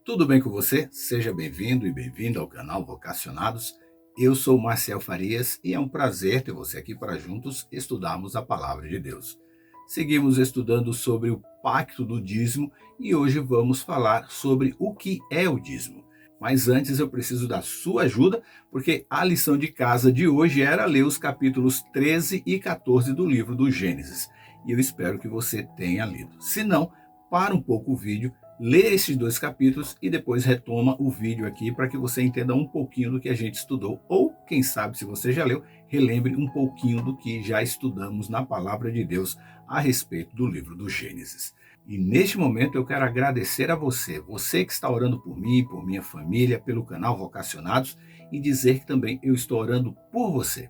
Tudo bem com você? Seja bem-vindo e bem-vinda ao canal Vocacionados. Eu sou Marcel Farias e é um prazer ter você aqui para juntos estudarmos a Palavra de Deus. Seguimos estudando sobre o pacto do dízimo e hoje vamos falar sobre o que é o dízimo. Mas antes eu preciso da sua ajuda, porque a lição de casa de hoje era ler os capítulos 13 e 14 do livro do Gênesis. E eu espero que você tenha lido. Se não, para um pouco o vídeo, lê esses dois capítulos e depois retoma o vídeo aqui para que você entenda um pouquinho do que a gente estudou. Ou, quem sabe, se você já leu, relembre um pouquinho do que já estudamos na Palavra de Deus a respeito do livro do Gênesis. E neste momento eu quero agradecer a você que está orando por mim, por minha família, pelo canal Vocacionados, e dizer que também eu estou orando por você.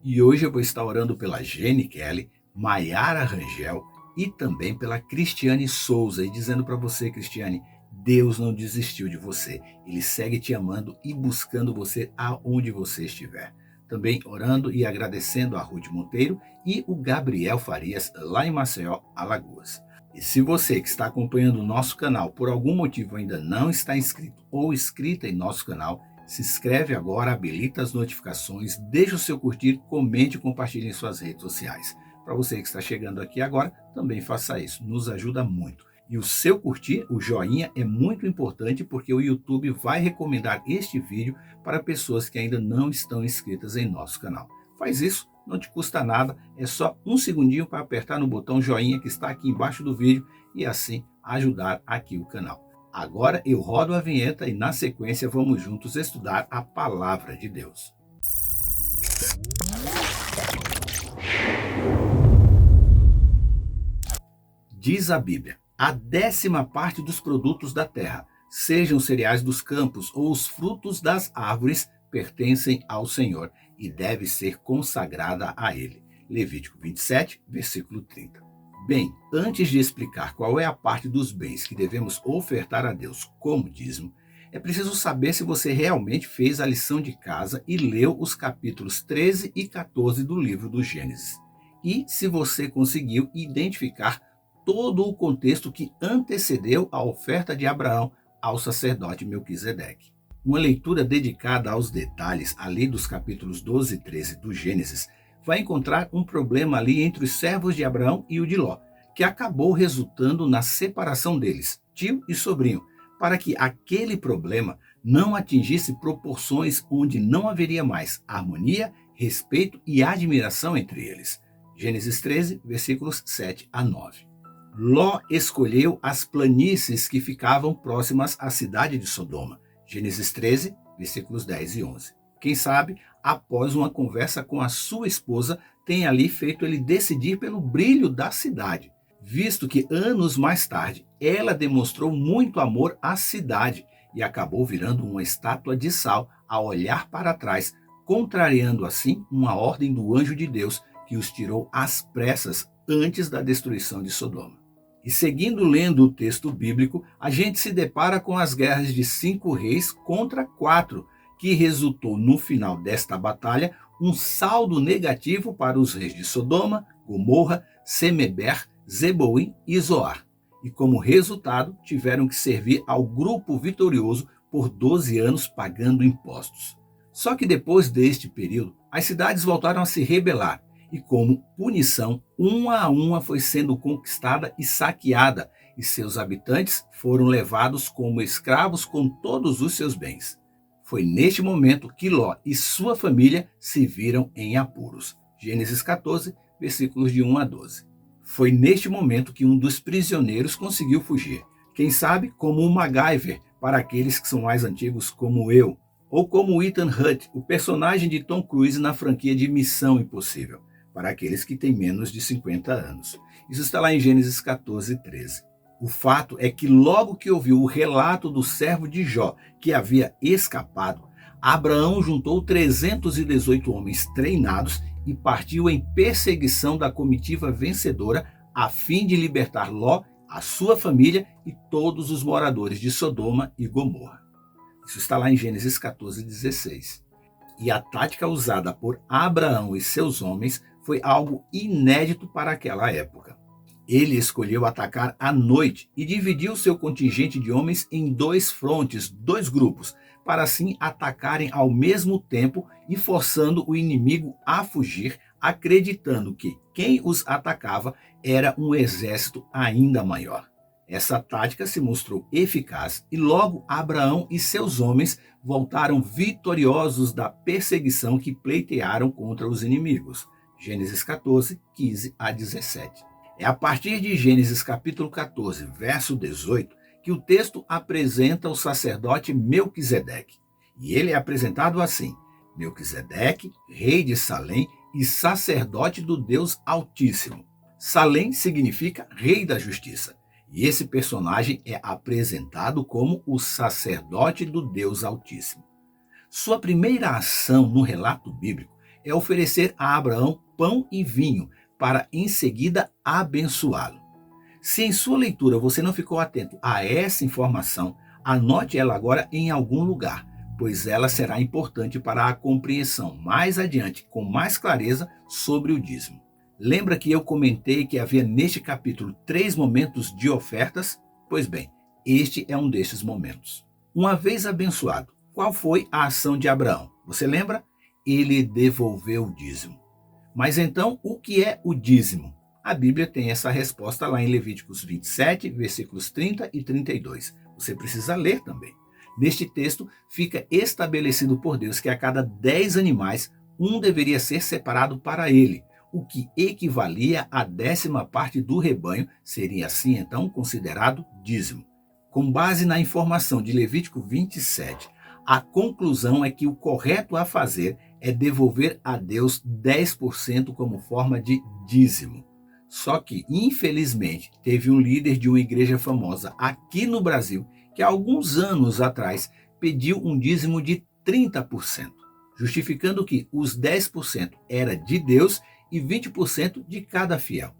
E hoje eu vou estar orando pela Jenny Kelly, Maiara Rangel e também pela Cristiane Souza, e dizendo para você, Cristiane, Deus não desistiu de você. Ele segue te amando e buscando você aonde você estiver. Também orando e agradecendo a Ruth Monteiro e o Gabriel Farias, lá em Maceió, Alagoas. E se você que está acompanhando o nosso canal por algum motivo ainda não está inscrito ou inscrita em nosso canal, se inscreve agora, habilita as notificações, deixa o seu curtir, comente e compartilhe em suas redes sociais. Para você que está chegando aqui agora, também faça isso, nos ajuda muito. E o seu curtir, o joinha, é muito importante porque o YouTube vai recomendar este vídeo para pessoas que ainda não estão inscritas em nosso canal. Faz isso, não te custa nada, é só um segundinho para apertar no botão joinha que está aqui embaixo do vídeo e assim ajudar aqui o canal. Agora eu rodo a vinheta e na sequência vamos juntos estudar a Palavra de Deus. Diz a Bíblia, a 10ª parte dos produtos da terra, sejam os cereais dos campos ou os frutos das árvores, pertencem ao Senhor e deve ser consagrada a Ele. Levítico 27, versículo 30. Bem, antes de explicar qual é a parte dos bens que devemos ofertar a Deus como dízimo, é preciso saber se você realmente fez a lição de casa e leu os capítulos 13 e 14 do livro do Gênesis. E se você conseguiu identificar todo o contexto que antecedeu a oferta de Abraão ao sacerdote Melquisedeque. Uma leitura dedicada aos detalhes ali dos capítulos 12 e 13 do Gênesis vai encontrar um problema ali entre os servos de Abraão e o de Ló, que acabou resultando na separação deles, tio e sobrinho, para que aquele problema não atingisse proporções onde não haveria mais harmonia, respeito e admiração entre eles. Gênesis 13, versículos 7 a 9. Ló escolheu as planícies que ficavam próximas à cidade de Sodoma. Gênesis 13, versículos 10 e 11. Quem sabe, após uma conversa com a sua esposa, tem ali feito ele decidir pelo brilho da cidade, visto que anos mais tarde ela demonstrou muito amor à cidade e acabou virando uma estátua de sal a olhar para trás, contrariando assim uma ordem do anjo de Deus que os tirou às pressas antes da destruição de Sodoma. E seguindo lendo o texto bíblico, a gente se depara com as guerras de 5 reis contra 4, que resultou no final desta batalha um saldo negativo para os reis de Sodoma, Gomorra, Semeber, Zeboim e Zoar. E como resultado, tiveram que servir ao grupo vitorioso por 12 anos pagando impostos. Só que depois deste período, as cidades voltaram a se rebelar, e como punição, uma a uma foi sendo conquistada e saqueada, e seus habitantes foram levados como escravos com todos os seus bens. Foi neste momento que Ló e sua família se viram em apuros. Gênesis 14, versículos de 1 a 12. Foi neste momento que um dos prisioneiros conseguiu fugir. Quem sabe como um MacGyver, para aqueles que são mais antigos como eu, ou como Ethan Hunt, o personagem de Tom Cruise na franquia de Missão Impossível, para aqueles que têm menos de 50 anos. Isso está lá em Gênesis 14, 13. O fato é que logo que ouviu o relato do servo de Jó, que havia escapado, Abraão juntou 318 homens treinados e partiu em perseguição da comitiva vencedora a fim de libertar Ló, a sua família e todos os moradores de Sodoma e Gomorra. Isso está lá em Gênesis 14, 16. E a tática usada por Abraão e seus homens foi algo inédito para aquela época. Ele escolheu atacar à noite e dividiu seu contingente de homens em dois frontes, dois grupos, para assim atacarem ao mesmo tempo e forçando o inimigo a fugir, acreditando que quem os atacava era um exército ainda maior. Essa tática se mostrou eficaz e logo Abraão e seus homens voltaram vitoriosos da perseguição que pleitearam contra os inimigos. Gênesis 14, 15 a 17. É a partir de Gênesis capítulo 14, verso 18, que o texto apresenta o sacerdote Melquisedeque. E ele é apresentado assim: Melquisedeque, rei de Salém e sacerdote do Deus Altíssimo. Salém significa rei da justiça. E esse personagem é apresentado como o sacerdote do Deus Altíssimo. Sua primeira ação no relato bíblico é oferecer a Abraão pão e vinho, para em seguida abençoá-lo. Se em sua leitura você não ficou atento a essa informação, anote ela agora em algum lugar, pois ela será importante para a compreensão mais adiante, com mais clareza, sobre o dízimo. Lembra que eu comentei que havia neste capítulo 3 momentos de ofertas? Pois bem, este é um destes momentos. Uma vez abençoado, qual foi a ação de Abraão? Você lembra? Ele devolveu o dízimo. Mas então, o que é o dízimo? A Bíblia tem essa resposta lá em Levíticos 27, versículos 30 e 32. Você precisa ler também. Neste texto, fica estabelecido por Deus que a cada 10 animais, um deveria ser separado para ele. O que equivalia à 10ª parte do rebanho, seria assim então considerado dízimo. Com base na informação de Levítico 27, a conclusão é que o correto a fazer é devolver a Deus 10% como forma de dízimo. Só que, infelizmente, teve um líder de uma igreja famosa aqui no Brasil que há alguns anos atrás pediu um dízimo de 30%, justificando que os 10% era de Deus e 20% de cada fiel.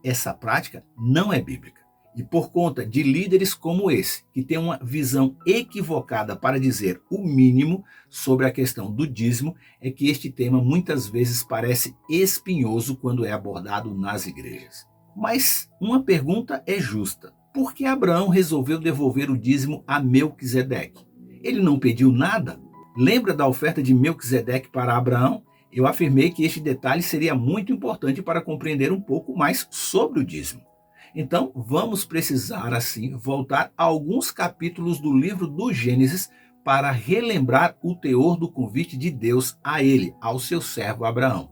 Essa prática não é bíblica. E por conta de líderes como esse, que têm uma visão equivocada para dizer o mínimo sobre a questão do dízimo, é que este tema muitas vezes parece espinhoso quando é abordado nas igrejas. Mas uma pergunta é justa. Por que Abraão resolveu devolver o dízimo a Melquisedeque? Ele não pediu nada? Lembra da oferta de Melquisedeque para Abraão? Eu afirmei que este detalhe seria muito importante para compreender um pouco mais sobre o dízimo. Então, vamos precisar, assim, voltar a alguns capítulos do livro do Gênesis para relembrar o teor do convite de Deus a ele, ao seu servo Abraão.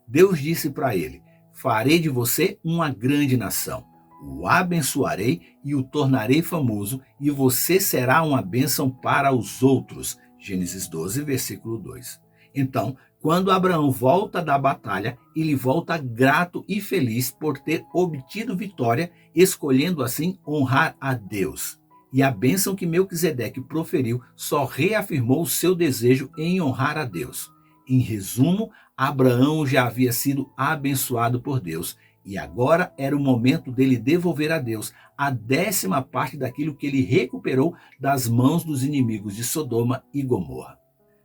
Deus disse para ele: farei de você uma grande nação, o abençoarei e o tornarei famoso, e você será uma bênção para os outros. Gênesis 12, versículo 2. Então, quando Abraão volta da batalha, ele volta grato e feliz por ter obtido vitória, escolhendo assim honrar a Deus. E a bênção que Melquisedeque proferiu só reafirmou o seu desejo em honrar a Deus. Em resumo, Abraão já havia sido abençoado por Deus, e agora era o momento dele devolver a Deus a 10ª parte daquilo que ele recuperou das mãos dos inimigos de Sodoma e Gomorra.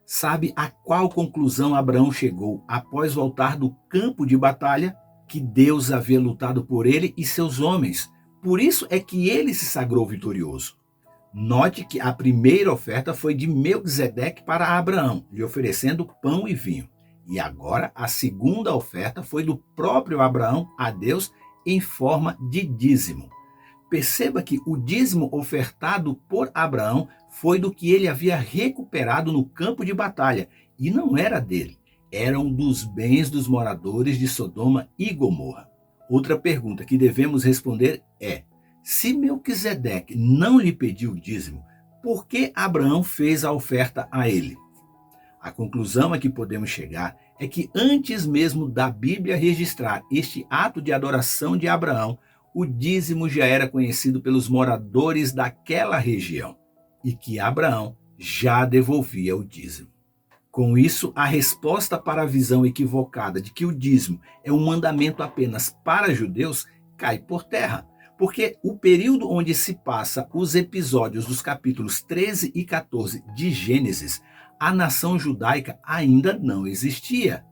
Sabe a qual conclusão Abraão chegou após voltar do campo de batalha? Que Deus havia lutado por ele e seus homens. Por isso é que ele se sagrou vitorioso. Note que a primeira oferta foi de Melquisedeque para Abraão, lhe oferecendo pão e vinho. E agora a segunda oferta foi do próprio Abraão a Deus em forma de dízimo. Perceba que o dízimo ofertado por Abraão foi do que ele havia recuperado no campo de batalha, e não era dele, eram dos bens dos moradores de Sodoma e Gomorra. Outra pergunta que devemos responder é: se Melquisedeque não lhe pediu o dízimo, por que Abraão fez a oferta a ele? A conclusão a que podemos chegar é que antes mesmo da Bíblia registrar este ato de adoração de Abraão, o dízimo já era conhecido pelos moradores daquela região e que Abraão já devolvia o dízimo. Com isso, a resposta para a visão equivocada de que o dízimo é um mandamento apenas para judeus cai por terra, porque o período onde se passa os episódios dos capítulos 13 e 14 de Gênesis, a nação judaica ainda não existia.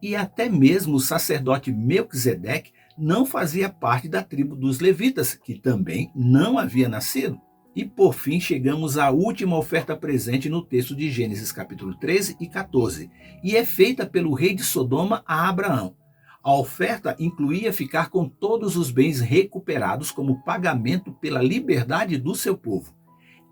E até mesmo o sacerdote Melquisedeque não fazia parte da tribo dos levitas, que também não havia nascido. E por fim chegamos à última oferta presente no texto de Gênesis capítulo 13 e 14, e é feita pelo rei de Sodoma a Abraão. A oferta incluía ficar com todos os bens recuperados como pagamento pela liberdade do seu povo.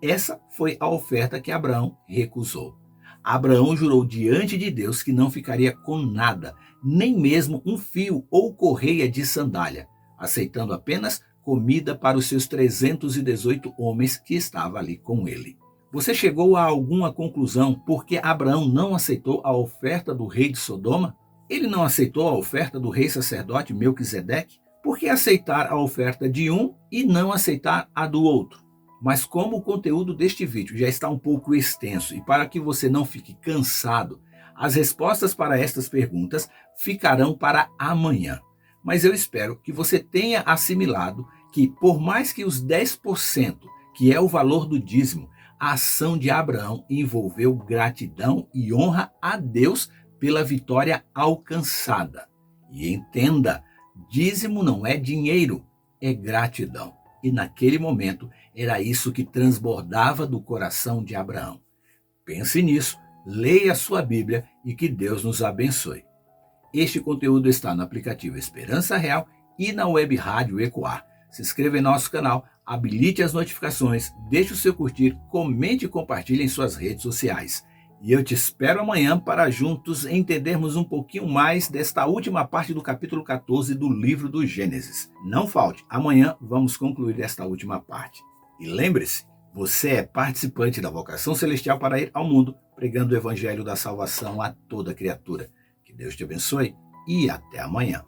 Essa foi a oferta que Abraão recusou. Abraão jurou diante de Deus que não ficaria com nada, nem mesmo um fio ou correia de sandália, aceitando apenas comida para os seus 318 homens que estavam ali com ele. Você chegou a alguma conclusão por que Abraão não aceitou a oferta do rei de Sodoma? Ele não aceitou a oferta do rei sacerdote Melquisedeque? Por que aceitar a oferta de um e não aceitar a do outro? Mas como o conteúdo deste vídeo já está um pouco extenso e para que você não fique cansado, as respostas para estas perguntas ficarão para amanhã. Mas eu espero que você tenha assimilado que, por mais que os 10%, que é o valor do dízimo, a ação de Abraão envolveu gratidão e honra a Deus pela vitória alcançada. E entenda, dízimo não é dinheiro, é gratidão. E naquele momento era isso que transbordava do coração de Abraão. Pense nisso, leia a sua Bíblia e que Deus nos abençoe. Este conteúdo está no aplicativo Esperança Real e na web rádio Ecoar. Se inscreva em nosso canal, habilite as notificações, deixe o seu curtir, comente e compartilhe em suas redes sociais. E eu te espero amanhã para juntos entendermos um pouquinho mais desta última parte do capítulo 14 do livro do Gênesis. Não falte, amanhã vamos concluir esta última parte. E lembre-se, você é participante da vocação celestial para ir ao mundo, pregando o evangelho da salvação a toda criatura. Que Deus te abençoe e até amanhã.